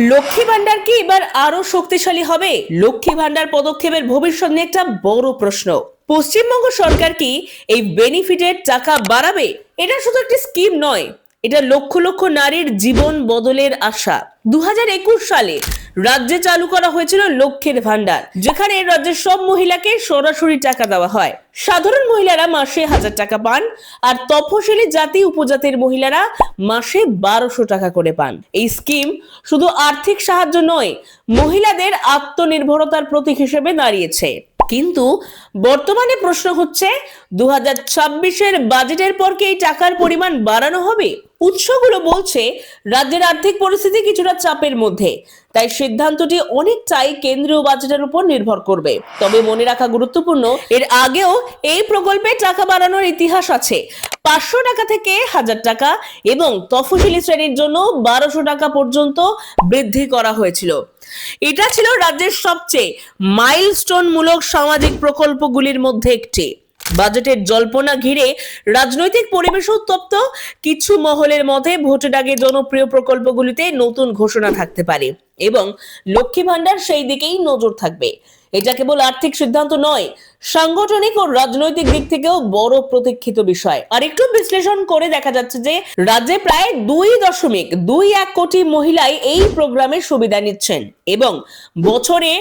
লক্ষ্মী ভান্ডার কি এবার আরো শক্তিশালী হবে? লক্ষ্মী ভান্ডার পদক্ষেপের ভবিষ্যৎ নিয়ে একটা বড় প্রশ্ন। পশ্চিমবঙ্গ সরকার কি এই বেনিফিটের টাকা বাড়াবে? এটা শুধু একটি স্কিম নয়, এটা লক্ষ লক্ষ নারীর জীবন বদলের আশা। 2021 সালে রাজ্যে চালু করা হয়েছিল লক্ষ্মীর ভান্ডার, যেখানে রাজ্যের সব মহিলাকে সরাসরি টাকা দেওয়া হয়। সাধারণ মহিলারা মাসে 1000 টাকা পান, আর তফসিলি জাতি উপজাতির মহিলারা মাসে 1200 টাকা করে পান। এই স্কিম শুধু আর্থিক সাহায্য নয়, মহিলাদের আত্মনির্ভরতার প্রতীক হিসেবে দাঁড়িয়েছে। কিন্তু বর্তমানে প্রশ্ন হচ্ছে, 2026-এর বাজেটের পর কি এই টাকার পরিমাণ বাড়ানো হবে? উৎসগুলো বলছে রাজ্যের আর্থিক পরিস্থিতি কিছুটা চাপের মধ্যে, তাই সিদ্ধান্তটি অনেকটাই কেন্দ্রীয় বাজেটের উপর নির্ভর করবে। তবে মনে রাখা গুরুত্বপূর্ণ, এর আগেও এই প্রকল্পে টাকা বাড়ানোর ইতিহাস আছে। 500 টাকা থেকে 1000 টাকা এবং তফসিলি শ্রেণীর জন্য 1200 টাকা পর্যন্ত বৃদ্ধি করা হয়েছিল। এটা ছিল রাজ্যের সবচেয়ে মাইলস্টোন মূলক সামাজিক প্রকল্পগুলির মধ্যে একটি। বাজেটের জল্পনা ঘিরে রাজনৈতিক পরিবেশ উত্তপ্ত। কিছু মহলের মতে ভোটের আগে জনপ্রিয় প্রকল্পগুলিতে নতুন ঘোষণা থাকতে পারে এবং লক্ষ্মী ভান্ডার সেই দিকেই নজর থাকবে। এটা কেবল আর্থিক সিদ্ধান্ত নয়, সাংগঠনিক ও রাজনৈতিক দিক থেকেও বড় প্রতীক্ষিত বিষয়। আর একটু বিশ্লেষণ করে দেখা যাচ্ছে যে রাজ্যে প্রায় 2.21 কোটি মহিলাই এই প্রোগ্রামের সুবিধা নিচ্ছেন এবং বছরে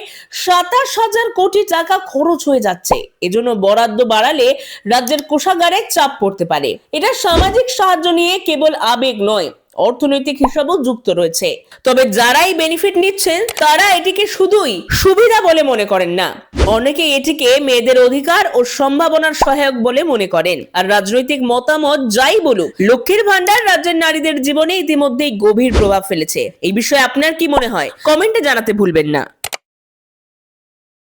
27,000 কোটি টাকা খরচ হয়ে যাচ্ছে। এজন্য বরাদ্দ বাড়ালে রাজ্যের কোষাগারে চাপ পড়তে পারে। এটা সামাজিক সাহায্য নিয়ে কেবল আবেগ নয়, অর্থনৈতিক হিসাবও যুক্ত রয়েছে। তবে যারা এই বেনিফিট নিচ্ছেন তারা এটিকে শুধুই সুবিধা বলে মনে করেন না, অনেকে এটিকে মেয়েদের অধিকার ও সম্ভাবনার সহায়ক বলে মনে করেন। আর রাজনৈতিক মতামত যাই বলুক, লক্ষ্মীর ভান্ডার রাজ্যের নারীদের জীবনে ইতিমধ্যেই গভীর প্রভাব ফেলেছে। এই বিষয়ে আপনার কি মনে হয়? কমেন্টে জানাতে ভুলবেন না।